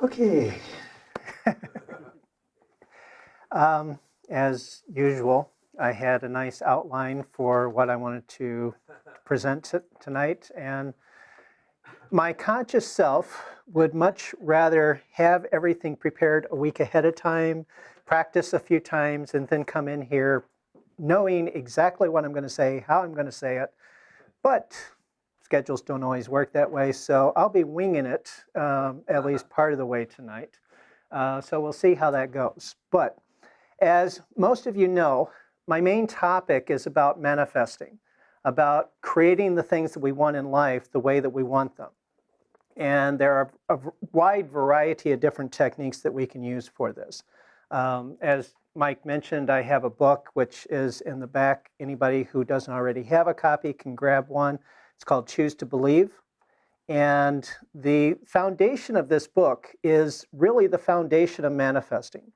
Okay. As usual, I had a nice outline for what I wanted to present tonight, and my conscious self would much rather have everything prepared a week ahead of time, practice a few times, and then come in here knowing exactly what I'm going to say, how I'm going to say it. But schedules don't always work that way, so I'll be winging it at least part of the way tonight. So we'll see how that goes. But as most of you know, my main topic is about manifesting, about creating the things that we want in life the way that we want them. And there are a wide variety of different techniques that we can use for this. As Mike mentioned, I have a book which is in the back. Anybody who doesn't already have a copy can grab one. It's called Choose to Believe. And the foundation of this book is really the foundation of manifesting.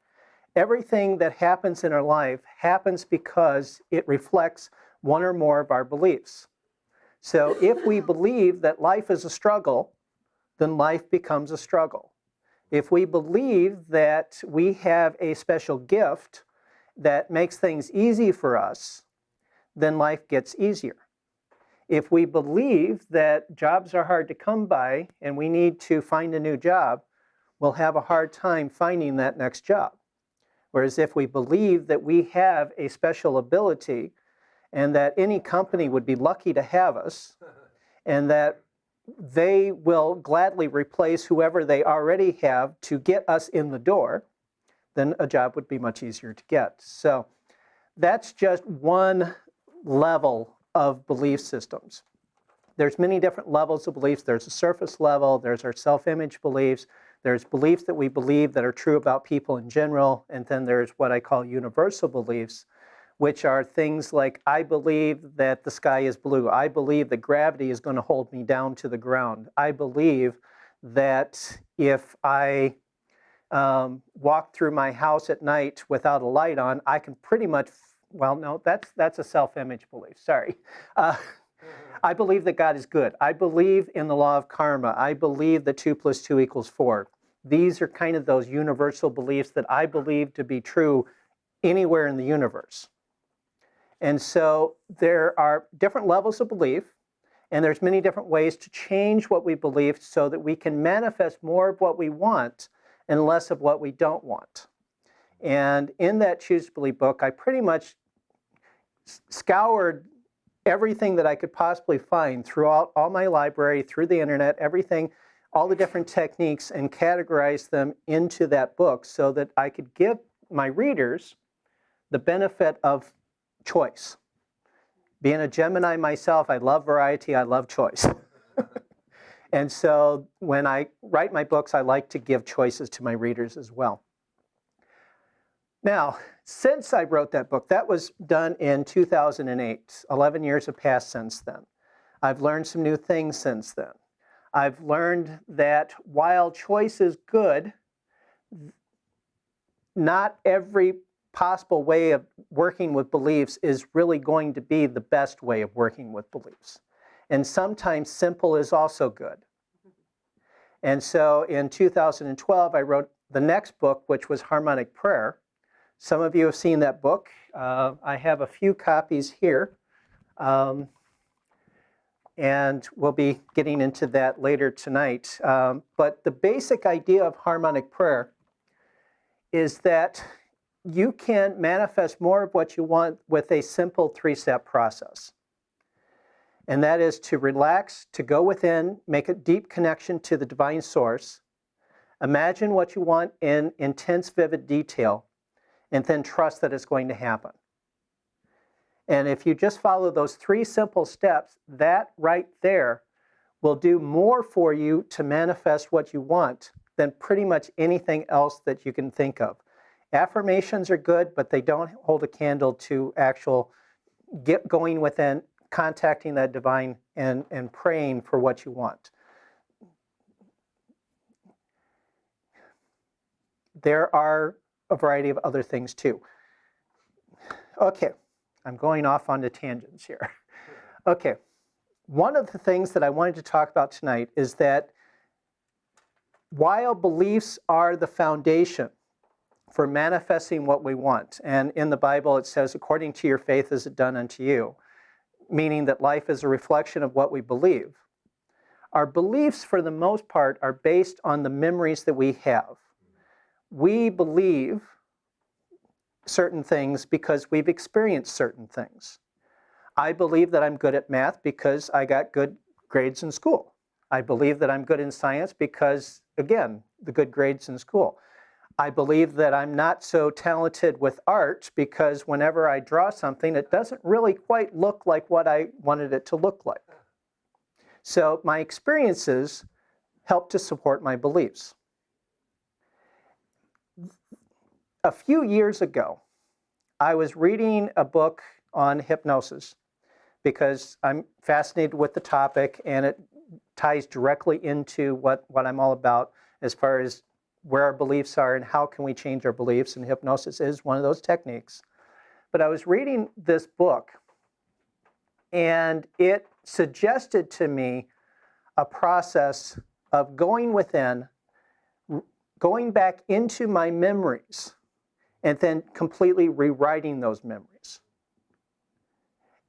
Everything that happens in our life happens because it reflects one or more of our beliefs. So if we believe that life is a struggle, then life becomes a struggle. If we believe that we have a special gift that makes things easy for us, then life gets easier. If we believe that jobs are hard to come by and we need to find a new job, we'll have a hard time finding that next job. Whereas if we believe that we have a special ability and that any company would be lucky to have us, and that they will gladly replace whoever they already have to get us in the door, then a job would be much easier to get. So that's just one level of belief systems. There's many different levels of beliefs. There's a surface level, there's our self-image beliefs, there's beliefs that we believe that are true about people in general, and then there's what I call universal beliefs, which are things like, I believe that the sky is blue. I believe that gravity is going to hold me down to the ground. I believe that if I walk through my house at night without a light on, I can pretty much, well, no, that's a self-image belief, sorry. I believe that God is good. I believe in the law of karma. I believe that 2 + 2 = 4. These are kind of those universal beliefs that I believe to be true anywhere in the universe. And so there are different levels of belief, and there's many different ways to change what we believe so that we can manifest more of what we want and less of what we don't want. And in that Choose to Believe book, I pretty much scoured everything that I could possibly find throughout all my library, through the internet, everything, all the different techniques, and categorized them into that book so that I could give my readers the benefit of choice. Being a Gemini myself, I love variety, I love choice. And so when I write my books, I like to give choices to my readers as well. Now, since I wrote that book, that was done in 2008. 11 years have passed since then. I've learned some new things since then. I've learned that while choice is good, not every possible way of working with beliefs is really going to be the best way of working with beliefs. And sometimes simple is also good. And so in 2012, I wrote the next book, which was Harmonic Prayer. Some of you have seen that book. I have a few copies here. And we'll be getting into that later tonight. But the basic idea of harmonic prayer is that you can manifest more of what you want with a simple 3-step process. And that is to relax, to go within, make a deep connection to the divine source, imagine what you want in intense, vivid detail, and then trust that it's going to happen. And if you just follow those 3 simple steps, that right there will do more for you to manifest what you want than pretty much anything else that you can think of. Affirmations are good, but they don't hold a candle to actual get going within, contacting that divine and praying for what you want. There are a variety of other things too. Okay, I'm going off on the tangents here. Okay, one of the things that I wanted to talk about tonight is that while beliefs are the foundation for manifesting what we want, and in the Bible it says, according to your faith is it done unto you, meaning that life is a reflection of what we believe. Our beliefs, for the most part, are based on the memories that we have. We believe certain things because we've experienced certain things. I believe that I'm good at math because I got good grades in school. I believe that I'm good in science because, again, the good grades in school. I believe that I'm not so talented with art because whenever I draw something, it doesn't really quite look like what I wanted it to look like. So my experiences help to support my beliefs. A few years ago, I was reading a book on hypnosis because I'm fascinated with the topic and it ties directly into what I'm all about as far as where our beliefs are and how can we change our beliefs, and hypnosis is one of those techniques. But I was reading this book and it suggested to me a process of going within, going back into my memories, and then completely rewriting those memories.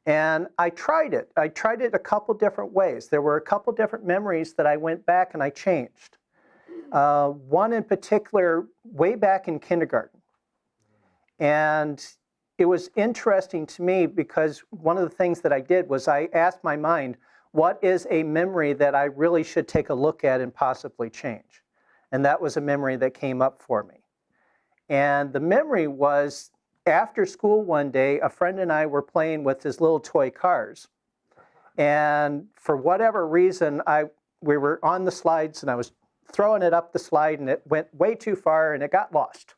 And I tried it. I tried it a couple different ways. There were a couple different memories that I went back and I changed. One in particular, way back in kindergarten. And it was interesting to me because one of the things that I did was I asked my mind, what is a memory that I really should take a look at and possibly change? And that was a memory that came up for me. And the memory was, after school one day, a friend and I were playing with his little toy cars. And for whatever reason, we were on the slides and I was throwing it up the slide and it went way too far and it got lost.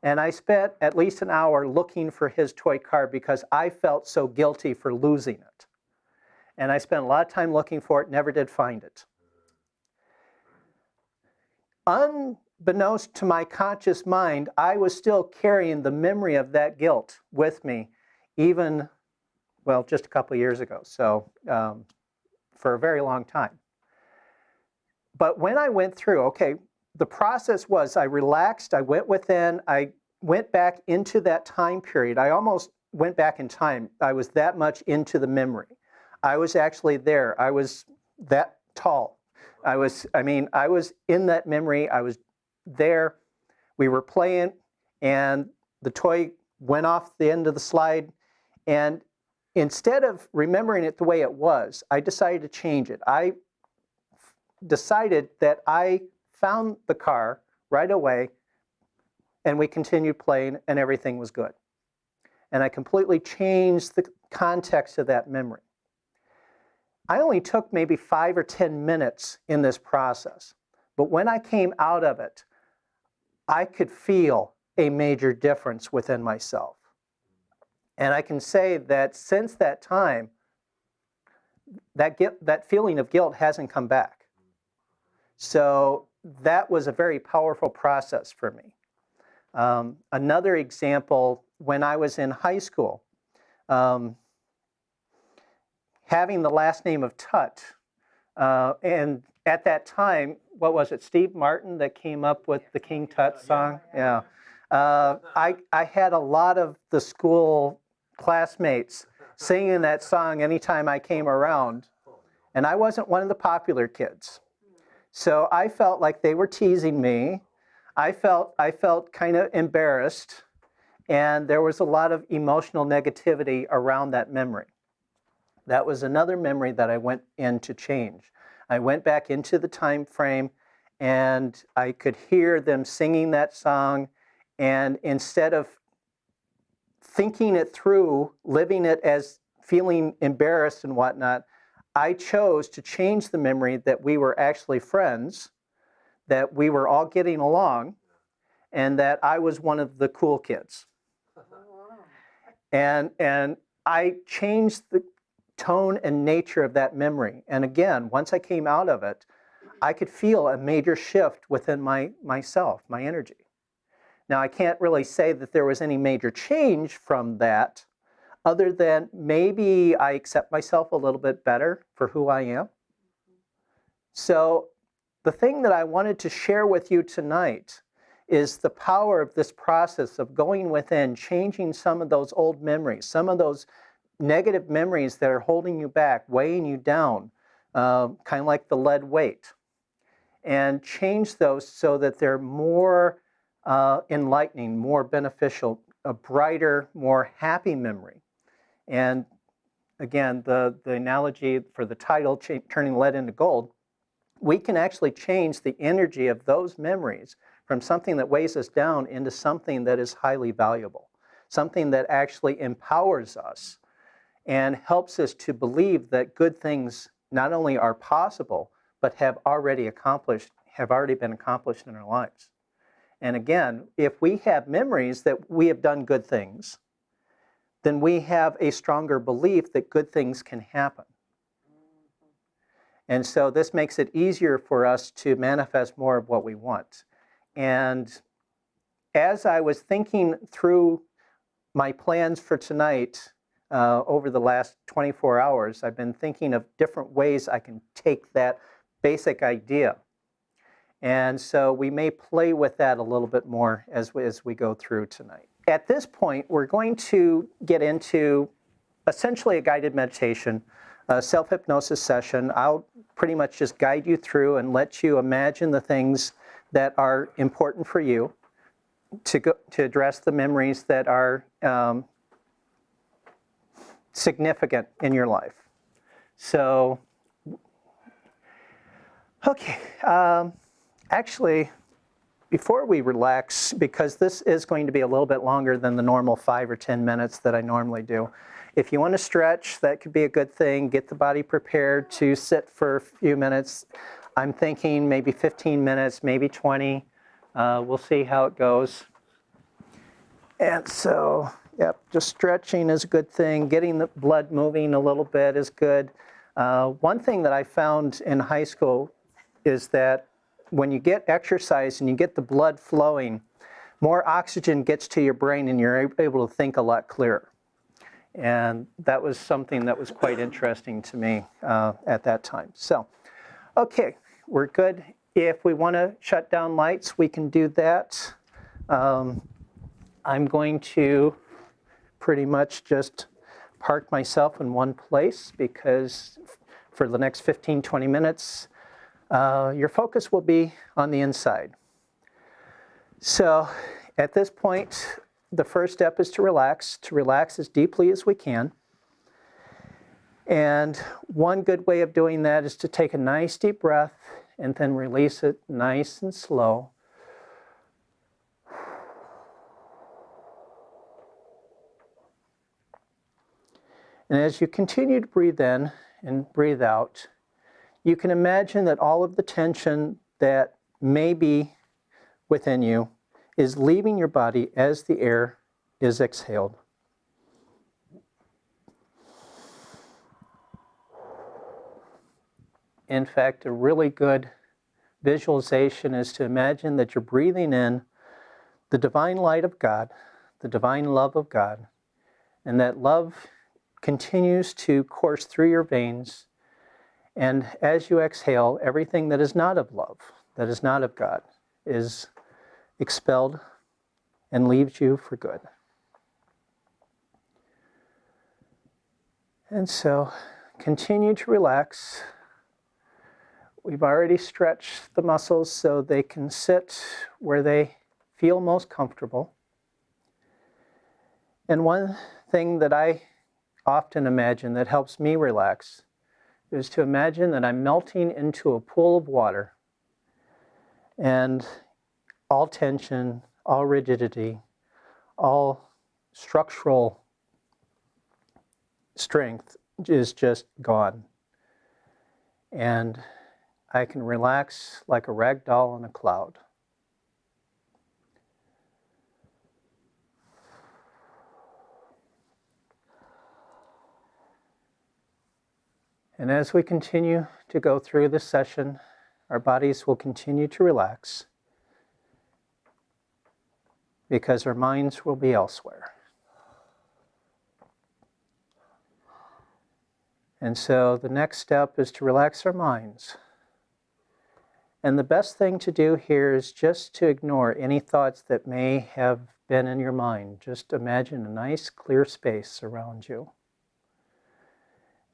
And I spent at least an hour looking for his toy car because I felt so guilty for losing it. And I spent a lot of time looking for it, never did find it. Unbeknownst to my conscious mind, I was still carrying the memory of that guilt with me, even, well, just a couple of years ago, so for a very long time. But when I went through, okay, the process was I relaxed, I went within, I went back into that time period. I almost went back in time. I was that much into the memory. I was actually there. I was that tall. I was in that memory. I was there. We were playing, and the toy went off the end of the slide. And instead of remembering it the way it was, I decided to change it. I decided that I found the car right away, and we continued playing, and everything was good. And I completely changed the context of that memory. I only took maybe 5 or 10 minutes in this process, but when I came out of it, I could feel a major difference within myself. And I can say that since that time, that feeling of guilt hasn't come back. So that was a very powerful process for me. Another example, when I was in high school, having the last name of Tut, and at that time, what was it, Steve Martin that came up with the King Tut song? Yeah. I had a lot of the school classmates singing that song anytime I came around, and I wasn't one of the popular kids. So I felt like they were teasing me. I felt kind of embarrassed, and there was a lot of emotional negativity around that memory. That was another memory that I went in to change. I went back into the time frame, and I could hear them singing that song, and instead of thinking it through, living it as feeling embarrassed and whatnot, I chose to change the memory that we were actually friends, that we were all getting along, and that I was one of the cool kids. And I changed the tone and nature of that memory. And again, once I came out of it, I could feel a major shift within myself, my energy. Now, I can't really say that there was any major change from that, other than maybe I accept myself a little bit better for who I am. So the thing that I wanted to share with you tonight is the power of this process of going within, changing some of those old memories, some of those negative memories that are holding you back, weighing you down, kind of like the lead weight, and change those so that they're more enlightening, more beneficial, a brighter, more happy memory. And again, the analogy for the title, Turning Lead into Gold, we can actually change the energy of those memories from something that weighs us down into something that is highly valuable, something that actually empowers us and helps us to believe that good things not only are possible, but have already been accomplished in our lives. And again, if we have memories that we have done good things, then we have a stronger belief that good things can happen. And so this makes it easier for us to manifest more of what we want. And as I was thinking through my plans for tonight, over the last 24 hours, I've been thinking of different ways I can take that basic idea. And so we may play with that a little bit more as we go through tonight. At this point, we're going to get into essentially a guided meditation, a self-hypnosis session. I'll pretty much just guide you through and let you imagine the things that are important for you to address the memories that are significant in your life. So, okay. Actually, before we relax, because this is going to be a little bit longer than the normal 5 or 10 minutes that I normally do, if you want to stretch, that could be a good thing. Get the body prepared to sit for a few minutes. I'm thinking maybe 15 minutes, maybe 20. We'll see how it goes. And so, yep, just stretching is a good thing. Getting the blood moving a little bit is good. One thing that I found in high school is that when you get exercise and you get the blood flowing, more oxygen gets to your brain and you're able to think a lot clearer. And that was something that was quite interesting to me at that time. So, okay, we're good. If we want to shut down lights, we can do that. I'm going to pretty much just park myself in one place because for the next 15, 20 minutes, your focus will be on the inside. So at this point, the first step is to relax as deeply as we can. And one good way of doing that is to take a nice deep breath and then release it nice and slow. And as you continue to breathe in and breathe out, you can imagine that all of the tension that may be within you is leaving your body as the air is exhaled. In fact, a really good visualization is to imagine that you're breathing in the divine light of God, the divine love of God, and that love continues to course through your veins. And as you exhale, everything that is not of love, that is not of God, is expelled and leaves you for good. And so, continue to relax. We've already stretched the muscles so they can sit where they feel most comfortable. And one thing that I often imagine that helps me relax is to imagine that I'm melting into a pool of water and all tension, all rigidity, all structural strength is just gone. And I can relax like a rag doll in a cloud. And as we continue to go through this session, our bodies will continue to relax because our minds will be elsewhere. And so the next step is to relax our minds. And the best thing to do here is just to ignore any thoughts that may have been in your mind. Just imagine a nice clear space around you.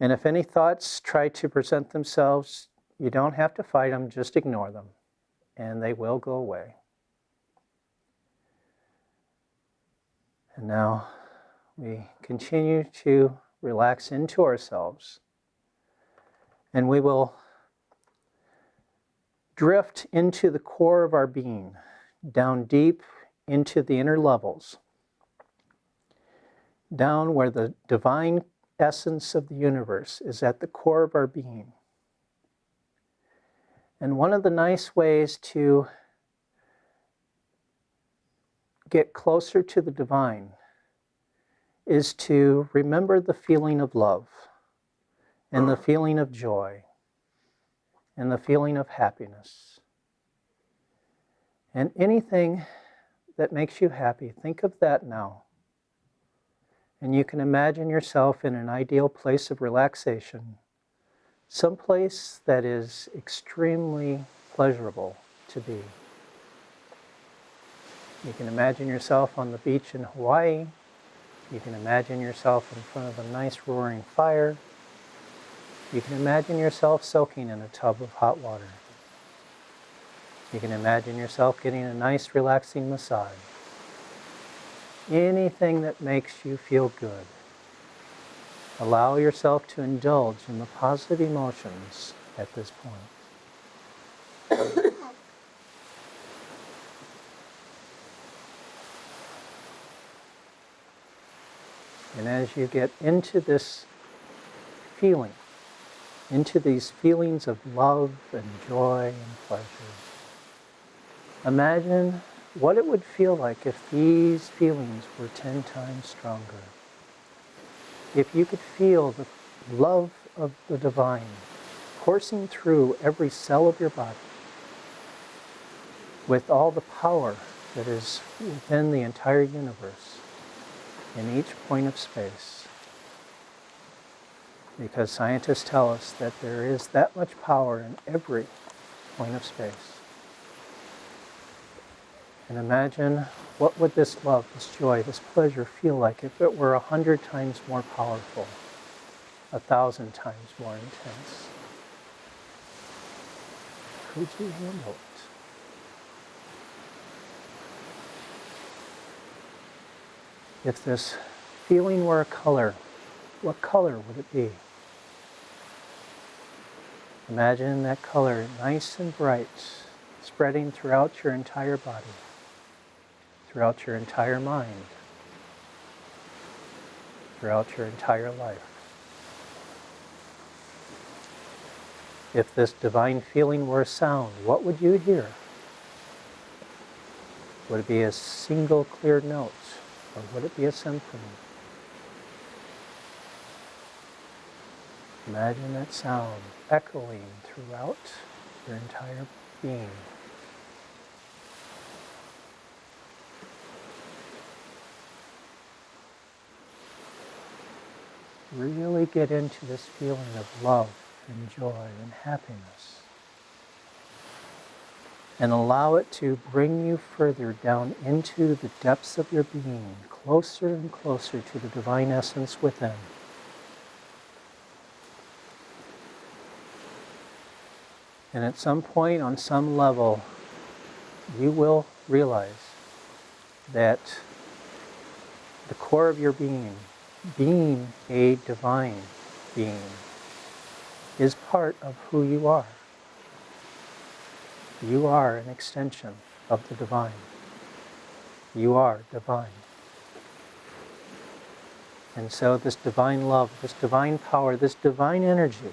And if any thoughts try to present themselves, you don't have to fight them, just ignore them, and they will go away. And now we continue to relax into ourselves, and we will drift into the core of our being, down deep into the inner levels, down where the divine essence of the universe is at the core of our being. And one of the nice ways to get closer to the divine is to remember the feeling of love and the feeling of joy and the feeling of happiness. And anything that makes you happy, think of that now. And you can imagine yourself in an ideal place of relaxation, someplace that is extremely pleasurable to be. You can imagine yourself on the beach in Hawaii. You can imagine yourself in front of a nice roaring fire. You can imagine yourself soaking in a tub of hot water. You can imagine yourself getting a nice relaxing massage. Anything that makes you feel good. Allow yourself to indulge in the positive emotions at this point. And as you get into this feeling, into these feelings of love and joy and pleasure, imagine what it would feel like if these feelings were 10 times stronger. If you could feel the love of the divine coursing through every cell of your body with all the power that is within the entire universe in each point of space. Because scientists tell us that there is that much power in every point of space. And imagine what would this love, this joy, this pleasure feel like if it were 100 times more powerful, 1,000 times more intense. Could you handle it? If this feeling were a color, what color would it be? Imagine that color nice and bright, spreading throughout your entire body, throughout your entire mind, throughout your entire life. If this divine feeling were a sound, what would you hear? Would it be a single clear note, or would it be a symphony? Imagine that sound echoing throughout your entire being. Really get into this feeling of love and joy and happiness. And allow it to bring you further down into the depths of your being, closer and closer to the divine essence within. And at some point, on some level, you will realize that the core of your being a divine being, is part of who you are. You are an extension of the divine. You are divine. And so this divine love, this divine power, this divine energy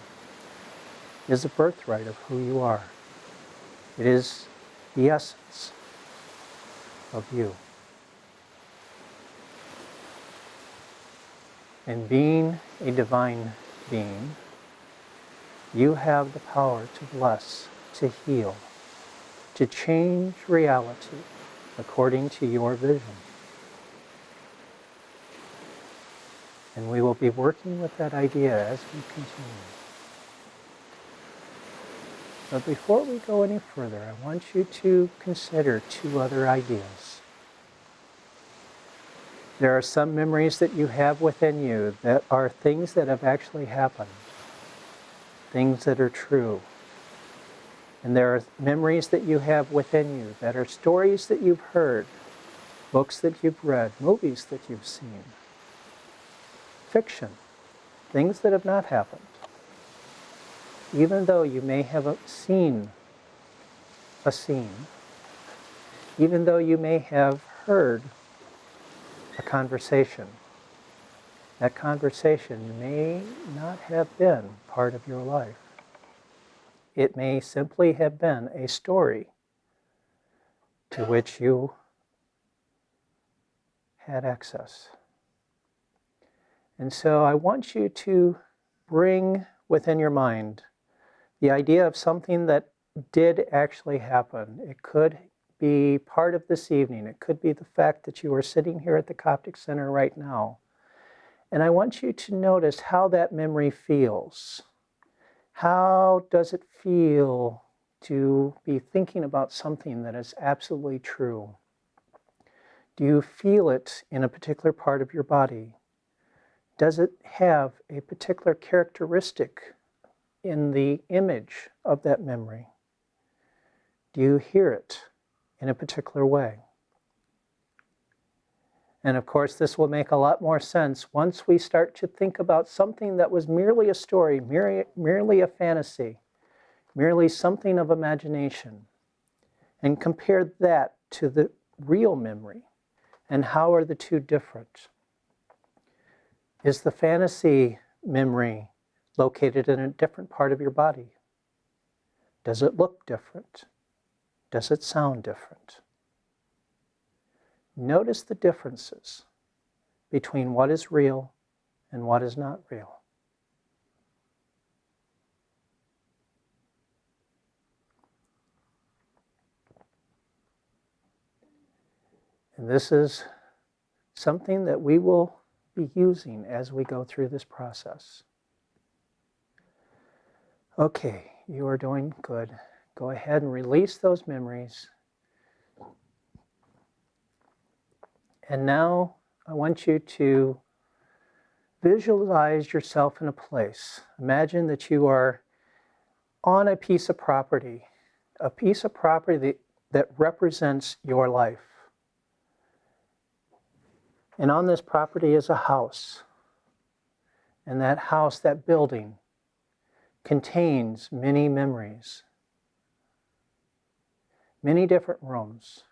is a birthright of who you are. It is the essence of you. And being a divine being, you have the power to bless, to heal, to change reality according to your vision. And we will be working with that idea as we continue. But before we go any further, I want you to consider two other ideas. There are some memories that you have within you that are things that have actually happened, things that are true. And there are memories that you have within you that are stories that you've heard, books that you've read, movies that you've seen, fiction, things that have not happened. Even though you may have seen a scene, even though you may have heard a conversation, that conversation may not have been part of your life. It may simply have been a story to which you had access. And so I want you to bring within your mind the idea of something that did actually happen. It could be part of this evening. It could be the fact that you are sitting here at the Coptic Center right now. And I want you to notice how that memory feels. How does it feel to be thinking about something that is absolutely true? Do you feel it in a particular part of your body? Does it have a particular characteristic in the image of that memory? Do you hear it in a particular way? And of course, this will make a lot more sense once we start to think about something that was merely a story, merely a fantasy, merely something of imagination, and compare that to the real memory. And how are the two different? Is the fantasy memory located in a different part of your body? Does it look different? Does it sound different? Notice the differences between what is real and what is not real. And this is something that we will be using as we go through this process. Okay, you are doing good. Go ahead and release those memories. And now I want you to visualize yourself in a place. Imagine that you are on a piece of property that represents your life. And on this property is a house. And that house, that building, contains many memories, many different rooms.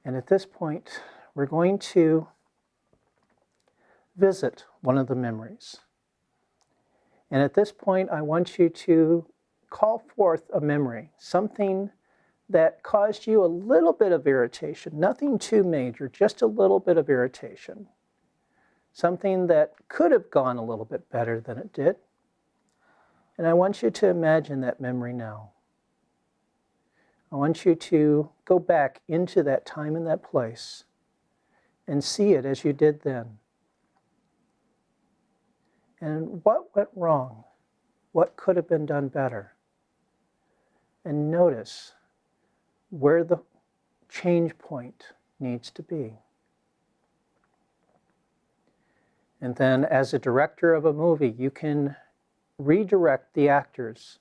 And at this point, we're going to visit one of the memories. And at this point, I want you to call forth a memory, something that caused you a little bit of irritation, nothing too major, just a little bit of irritation. Something that could have gone a little bit better than it did. And I want you to imagine that memory now. I want you to go back into that time and that place and see it as you did then. And what went wrong? What could have been done better? And notice where the change point needs to be. And then as a director of a movie, you can redirect the actors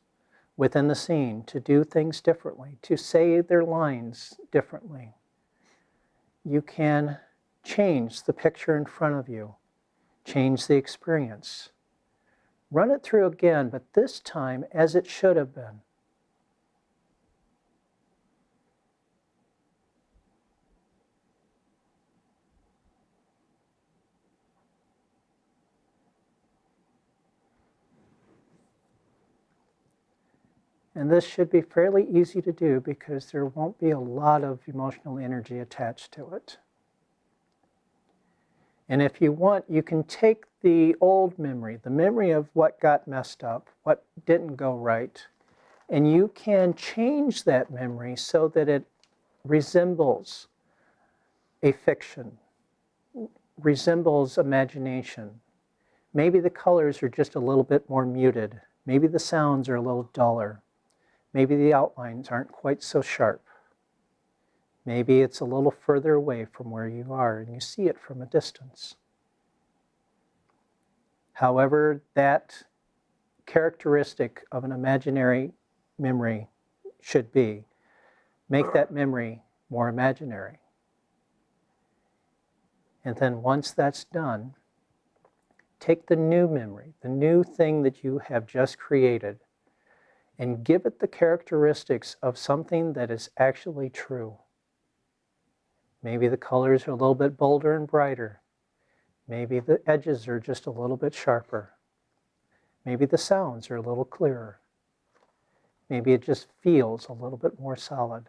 within the scene to do things differently, to say their lines differently. You can change the picture in front of you, change the experience. Run it through again, but this time as it should have been. And this should be fairly easy to do because there won't be a lot of emotional energy attached to it. And if you want, you can take the old memory, the memory of what got messed up, what didn't go right, and you can change that memory so that it resembles a fiction. resembles imagination. Maybe the colors are just a little bit more muted. Maybe the sounds are a little duller. Maybe the outlines aren't quite so sharp. Maybe it's a little further away from where you are and you see it from a distance. However, that characteristic of an imaginary memory should be, make that memory more imaginary. And then once that's done, take the new memory, the new thing that you have just created, and give it the characteristics of something that is actually true. Maybe the colors are a little bit bolder and brighter. Maybe the edges are just a little bit sharper. Maybe the sounds are a little clearer. Maybe it just feels a little bit more solid.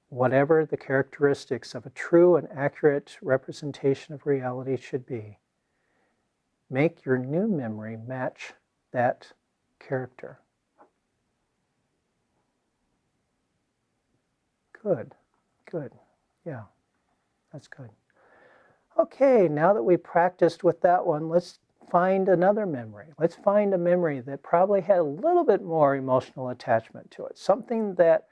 Whatever the characteristics of a true and accurate representation of reality should be, make your new memory match that character. Good, good. Yeah, that's good. Okay, now that we practiced with that one, let's find another memory. Let's find a memory that probably had a little bit more emotional attachment to it. Something that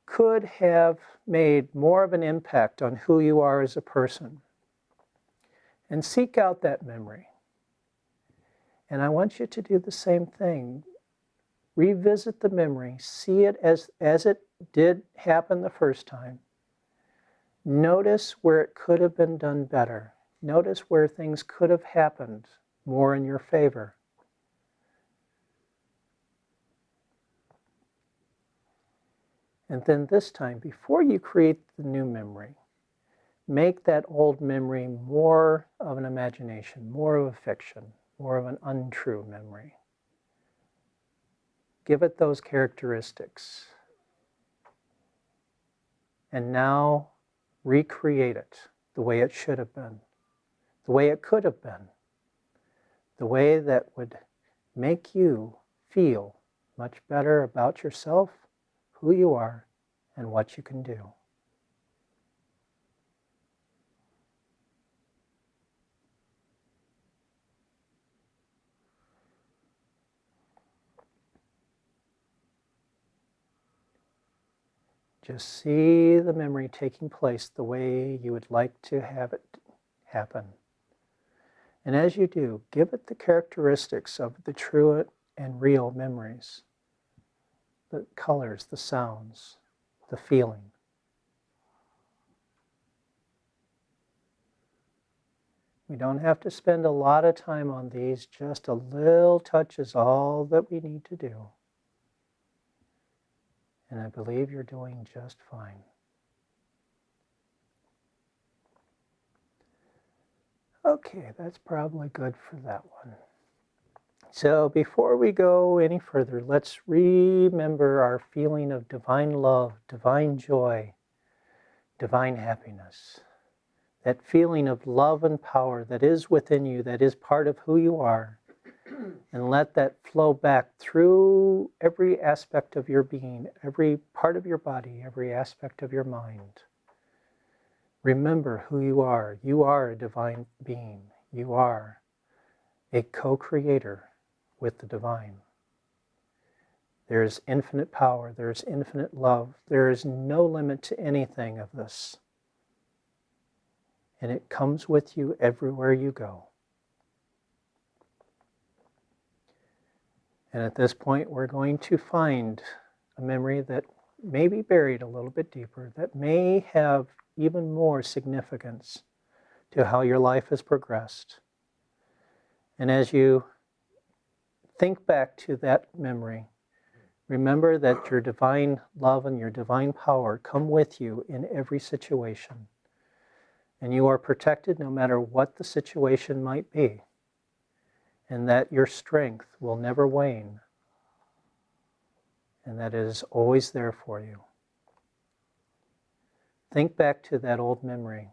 could have made more of an impact on who you are as a person. And seek out that memory. And I want you to do the same thing. Revisit the memory. See it as it did happen the first time. Notice where it could have been done better. Notice where things could have happened more in your favor. And then this time, before you create the new memory, make that old memory more of an imagination, more of a fiction, more of an untrue memory. Give it those characteristics. And now recreate it the way it should have been, the way it could have been, the way that would make you feel much better about yourself, who you are, and what you can do. Just see the memory taking place the way you would like to have it happen. And as you do, give it the characteristics of the true and real memories. The colors, the sounds, the feeling. We don't have to spend a lot of time on these, just a little touch is all that we need to do. And I believe you're doing just fine. Okay, that's probably good for that one. So before we go any further, let's remember our feeling of divine love, divine joy, divine happiness. That feeling of love and power that is within you, that is part of who you are. And let that flow back through every aspect of your being, every part of your body, every aspect of your mind. Remember who you are. You are a divine being. You are a co-creator with the divine. There is infinite power. There is infinite love. There is no limit to anything of this. And it comes with you everywhere you go. And at this point, we're going to find a memory that may be buried a little bit deeper, that may have even more significance to how your life has progressed. And as you think back to that memory, remember that your divine love and your divine power come with you in every situation. And you are protected no matter what the situation might be. And that your strength will never wane, and that it is always there for you. Think back to that old memory.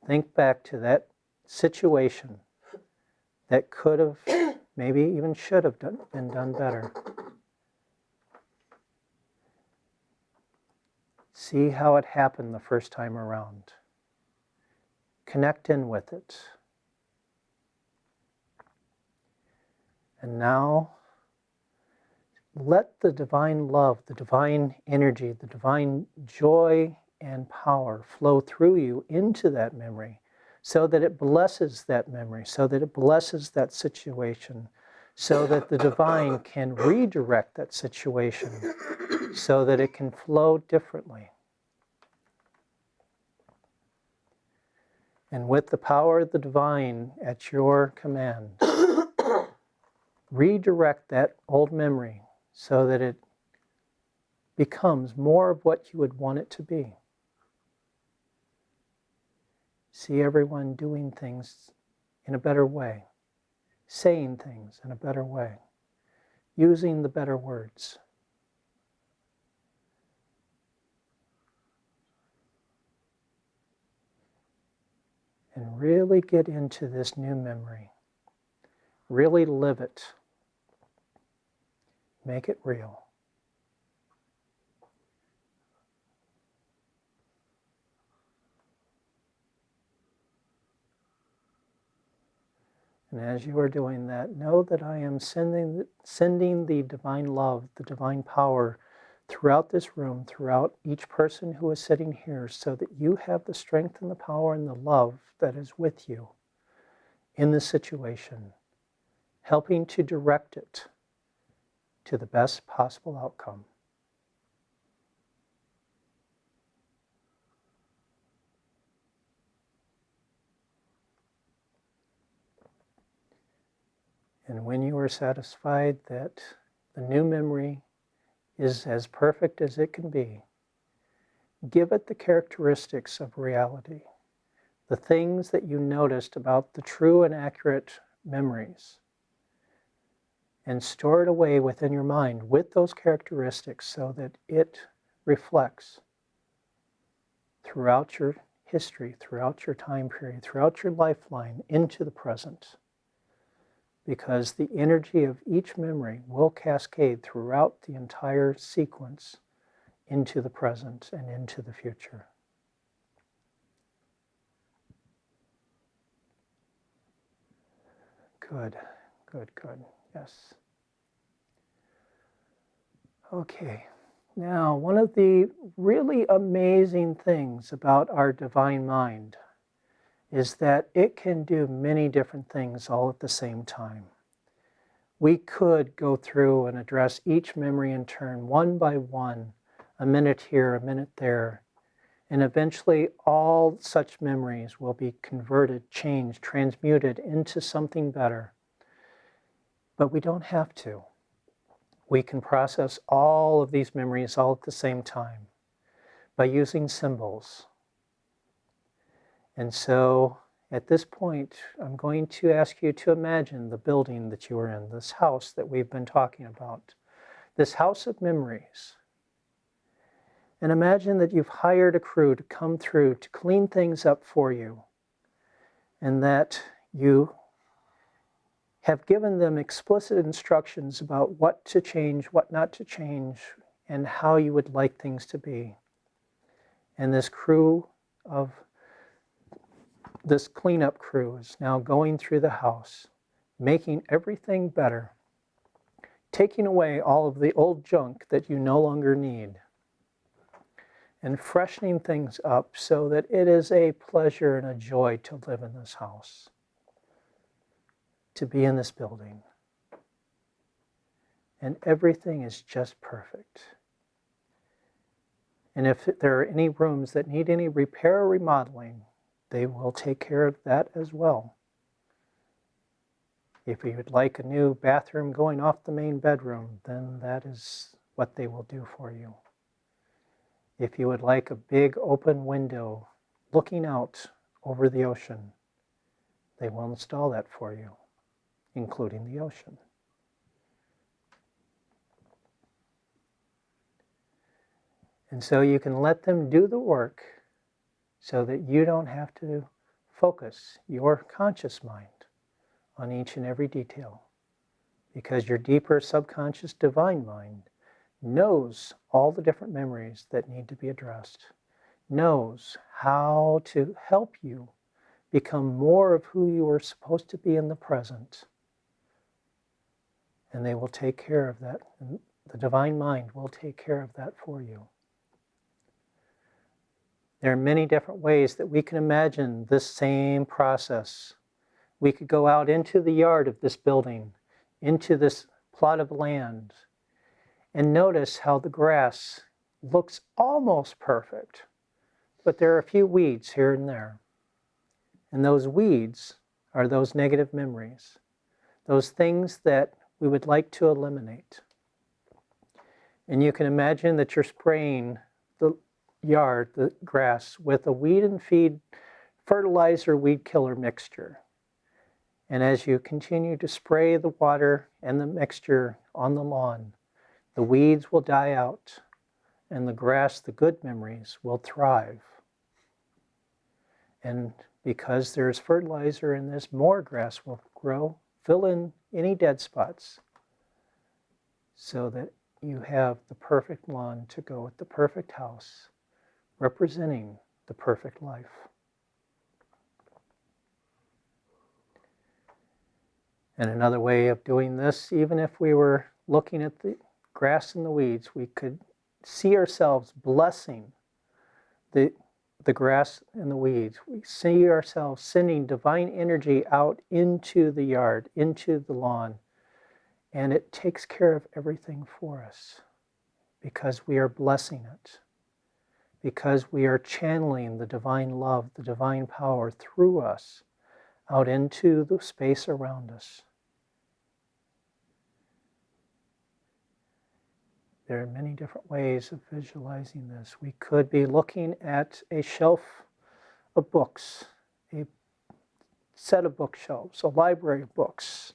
Think back to that situation that could have, maybe even should have been done better. See how it happened the first time around. Connect in with it. And now, let the divine love, the divine energy, the divine joy and power flow through you into that memory so that it blesses that memory, so that it blesses that situation, so that the divine can redirect that situation so that it can flow differently. And with the power of the divine at your command, redirect that old memory so that it becomes more of what you would want it to be. See everyone doing things in a better way, saying things in a better way, using the better words. And really get into this new memory. Really live it. Make it real. And as you are doing that, know that I am sending the divine love, the divine power throughout this room, throughout each person who is sitting here, so that you have the strength and the power and the love that is with you in this situation, helping to direct it to the best possible outcome. And when you are satisfied that the new memory is as perfect as it can be, give it the characteristics of reality, the things that you noticed about the true and accurate memories, and store it away within your mind with those characteristics so that it reflects throughout your history, throughout your time period, throughout your lifeline into the present. Because the energy of each memory will cascade throughout the entire sequence into the present and into the future. Good, good, good. Yes. Okay. Now, one of the really amazing things about our divine mind is that it can do many different things all at the same time. We could go through and address each memory in turn, one by one, a minute here, a minute there, and eventually all such memories will be converted, changed, transmuted into something better. But we don't have to. We can process all of these memories all at the same time by using symbols. And so at this point, I'm going to ask you to imagine the building that you are in, this house that we've been talking about, this house of memories. And imagine that you've hired a crew to come through to clean things up for you, and that you have given them explicit instructions about what to change, what not to change, and how you would like things to be. And this cleanup crew is now going through the house, making everything better, taking away all of the old junk that you no longer need, and freshening things up so that it is a pleasure and a joy to live in this house, to be in this building. And everything is just perfect. And if there are any rooms that need any repair or remodeling, they will take care of that as well. If you would like a new bathroom going off the main bedroom, then that is what they will do for you. If you would like a big open window looking out over the ocean, they will install that for you, including the ocean. And so you can let them do the work so that you don't have to focus your conscious mind on each and every detail, because your deeper subconscious divine mind knows all the different memories that need to be addressed, knows how to help you become more of who you are supposed to be in the present. And they will take care of that. And the divine mind will take care of that for you. There are many different ways that we can imagine this same process. We could go out into the yard of this building, into this plot of land, and notice how the grass looks almost perfect, but there are a few weeds here and there. And those weeds are those negative memories, those things that we would like to eliminate. And you can imagine that you're spraying the yard, the grass, with a weed and feed fertilizer weed killer mixture. And as you continue to spray the water and the mixture on the lawn, the weeds will die out and the grass, the good memories, will thrive. And because there's fertilizer in this, more grass will grow, fill in any dead spots so that you have the perfect lawn to go with the perfect house, representing the perfect life. And another way of doing this, even if we were looking at the grass and the weeds, we could see ourselves blessing the grass and the weeds. We see ourselves sending divine energy out into the yard, into the lawn, and it takes care of everything for us because we are blessing it, because we are channeling the divine love, the divine power through us out into the space around us. There are many different ways of visualizing this. We could be looking at a shelf of books, a set of bookshelves, a library of books.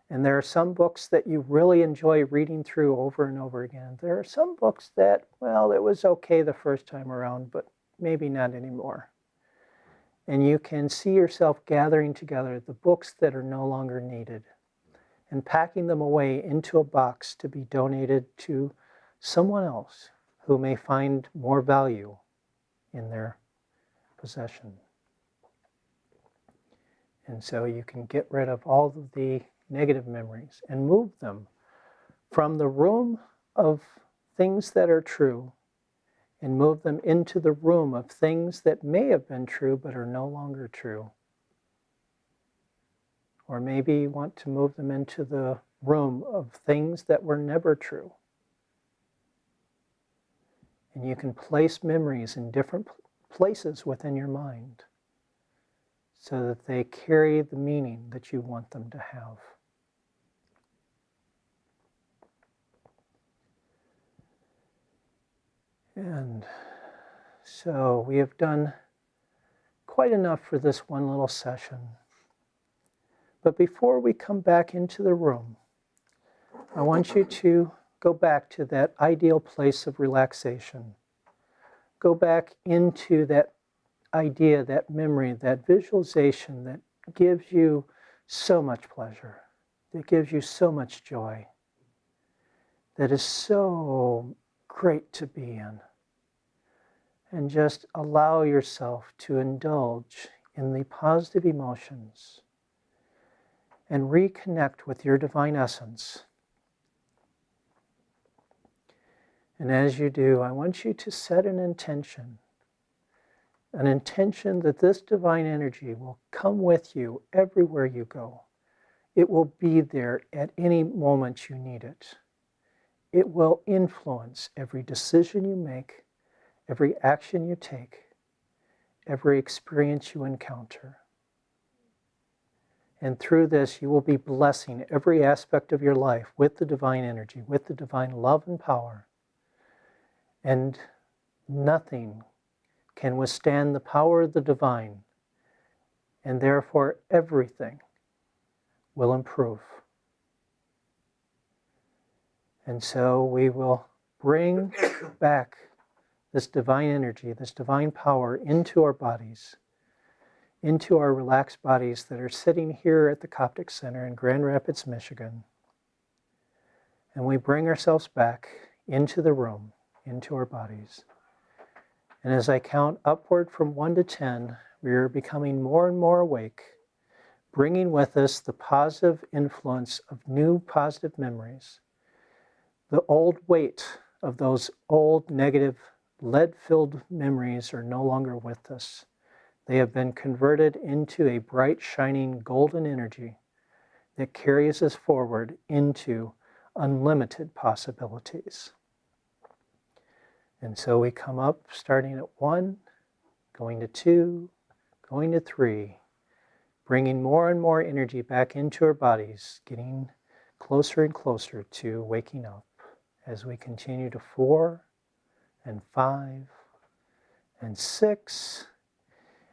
And there are some books that you really enjoy reading through over and over again. There are some books that, well, it was okay the first time around, but maybe not anymore. And you can see yourself gathering together the books that are no longer needed and packing them away into a box to be donated to someone else who may find more value in their possession. And so you can get rid of all of the negative memories and move them from the room of things that are true and move them into the room of things that may have been true but are no longer true. Or maybe you want to move them into the room of things that were never true. And you can place memories in different places within your mind so that they carry the meaning that you want them to have. And so we have done quite enough for this one little session. But before we come back into the room, I want you to go back to that ideal place of relaxation. Go back into that idea, that memory, that visualization that gives you so much pleasure, that gives you so much joy, that is so great to be in. And just allow yourself to indulge in the positive emotions and reconnect with your divine essence. And as you do, I want you to set an intention that this divine energy will come with you everywhere you go. It will be there at any moment you need it. It will influence every decision you make, every action you take, every experience you encounter. And through this, you will be blessing every aspect of your life with the divine energy, with the divine love and power. And nothing can withstand the power of the divine. And therefore, everything will improve. And so we will bring back this divine energy, this divine power into our bodies, into our relaxed bodies that are sitting here at the Coptic Center in Grand Rapids, Michigan. And we bring ourselves back into the room, into our bodies. And as I count upward from 1 to 10, we are becoming more and more awake, bringing with us the positive influence of new positive memories. The old weight of those old negative lead-filled memories are no longer with us. They have been converted into a bright, shining golden energy that carries us forward into unlimited possibilities. And so we come up starting at 1, going to 2, going to 3, bringing more and more energy back into our bodies, getting closer and closer to waking up as we continue to 4 and 5 and 6.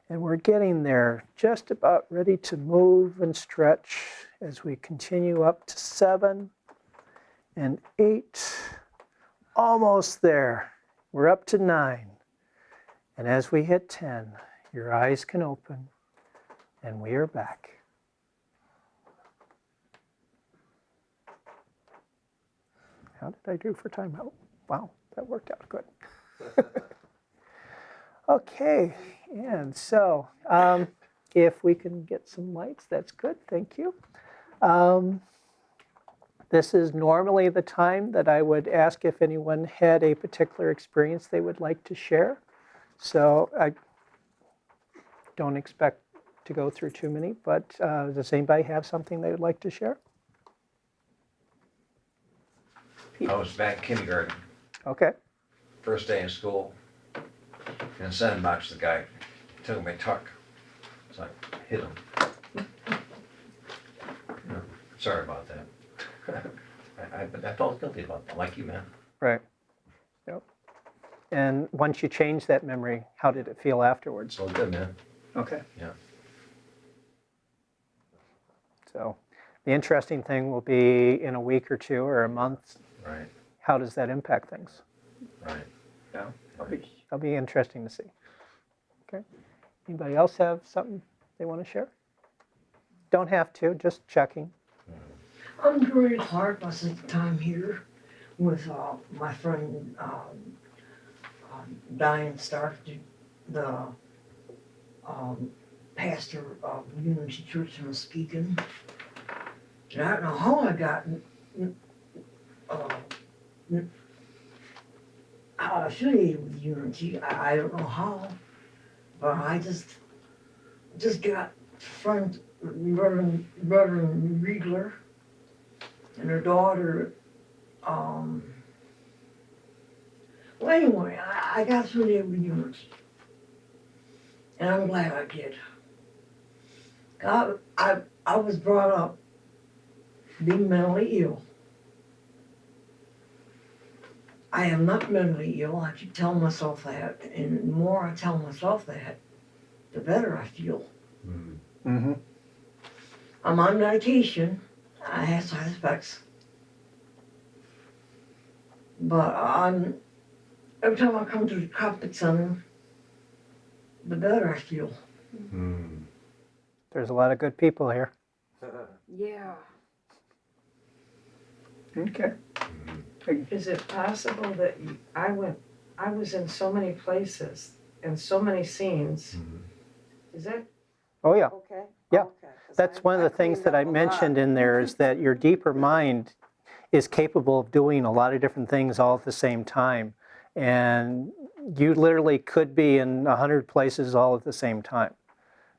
And we're getting there, just about ready to move and stretch as we continue up to 7 and 8. Almost there. We're up to 9. And as we hit 10, your eyes can open and we are back. How did I do for time? Oh, wow, that worked out good. Okay, and so if we can get some lights, that's good, thank you. This is normally the time that I would ask if anyone had a particular experience they would like to share. So I don't expect to go through too many, but does anybody have something they would like to share? I was back in kindergarten, Okay. first day in school. In the sandbox, the guy took my tuck, so I hit him. Sorry about that. I felt guilty about that, like you, man. Right. Yep. And once you changed that memory, how did it feel afterwards? So good, man. Okay. Yeah. So the interesting thing will be in a week or 2 or a month. Right. How does that impact things? Right. Yeah. That'll be interesting to see. Okay. Anybody else have something they want to share? Don't have to, just checking. I'm very hard most of the time here with my friend Diane Stark, the pastor of Unity Church in Muskegon. And I don't know how I got affiliated with Unity. I don't know how, but I just got friends, Reverend Riegler and her daughter. Well, anyway, I got affiliated with Unity, and I'm glad I did. I was brought up being mentally ill. I am not mentally ill. I keep telling myself that, and the more I tell myself that, the better I feel. Mm-hmm. I'm on medication. I have side effects. But every time I come to the Coptic Center, the better I feel. There's a lot of good people here. Yeah. Okay. Is it possible that I was in so many places and so many scenes. Is that Oh, yeah. okay? Yeah. Okay, 'cause That's one of the things cleaned that I up a lot. mentioned in there is that your deeper mind is capable of doing a lot of different things all at the same time. And you literally could be in 100 places all at the same time.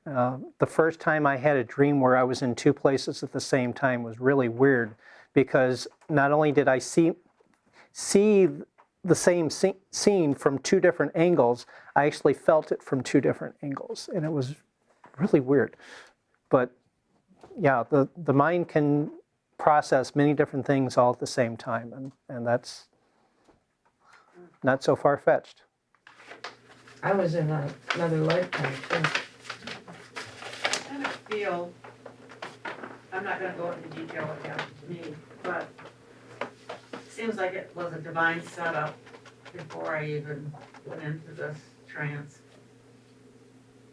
The first time I had a dream where I was in 2 places at the same time was really weird, because not only did I see the same scene from 2 different angles, I actually felt it from 2 different angles, and it was really weird. But yeah, the mind can process many different things all at the same time, and that's not so far-fetched. I was in another lifetime too. I kind of feel, I'm not gonna go into detail what happened to me, but it seems like it was a divine setup before I even went into this trance.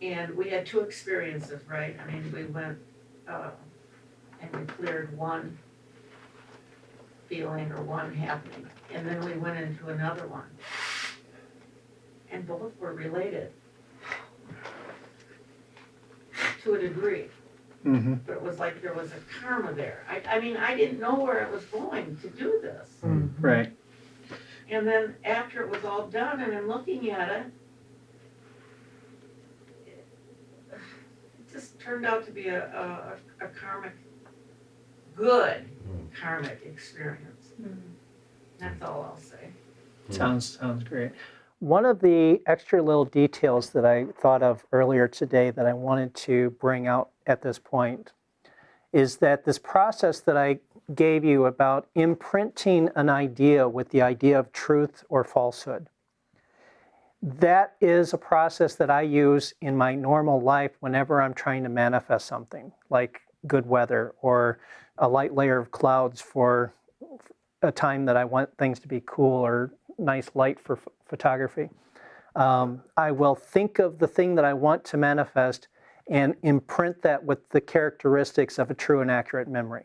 And we had 2 experiences, right? I mean, we went and we cleared one feeling or one happening, and then we went into another one. And both were related. to a degree. Mm-hmm. But it was like there was a karma there. I mean, I didn't know where I was going to do this. Right. And then after it was all done and I'm looking at it, it just turned out to be a karmic, good karmic experience. That's all I'll say. Sounds great. One of the extra little details that I thought of earlier today that I wanted to bring out at this point is that this process that I gave you about imprinting an idea with the idea of truth or falsehood, that is a process that I use in my normal life whenever I'm trying to manifest something, like good weather or a light layer of clouds for a time that I want things to be cool or nice light for photography. I will think of the thing that I want to manifest and imprint that with the characteristics of a true and accurate memory.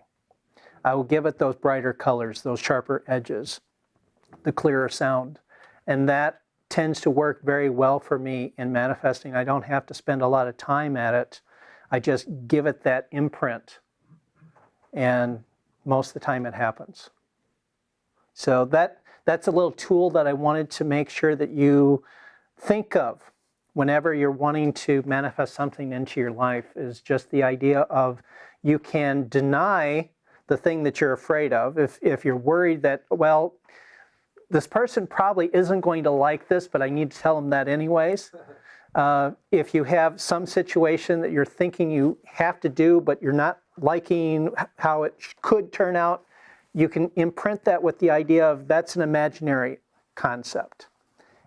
I will give it those brighter colors, those sharper edges, the clearer sound. And that tends to work very well for me in manifesting. I don't have to spend a lot of time at it. I just give it that imprint. And most of the time it happens. So that's a little tool that I wanted to make sure that you think of whenever you're wanting to manifest something into your life, is just the idea of you can deny the thing that you're afraid of. If you're worried that, well, this person probably isn't going to like this, but I need to tell them that anyways. If you have some situation that you're thinking you have to do, but you're not liking how it could turn out, you can imprint that with the idea of that's an imaginary concept.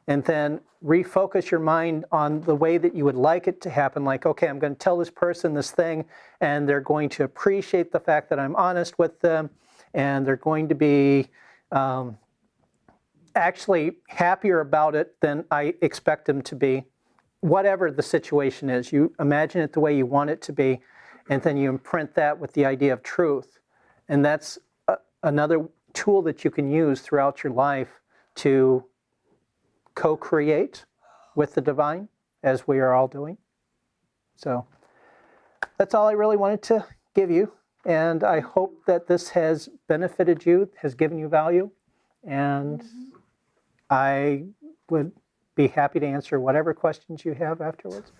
And then refocus your mind on the way that you would like it to happen. Like, okay, I'm going to tell this person this thing, and they're going to appreciate the fact that I'm honest with them, and they're going to be actually happier about it than I expect them to be. Whatever the situation is, you imagine it the way you want it to be, and then you imprint that with the idea of truth. And that's another tool that you can use throughout your life to co-create with the divine, as we are all doing. So that's all I really wanted to give you. And I hope that this has benefited you, has given you value. And I would be happy to answer whatever questions you have afterwards.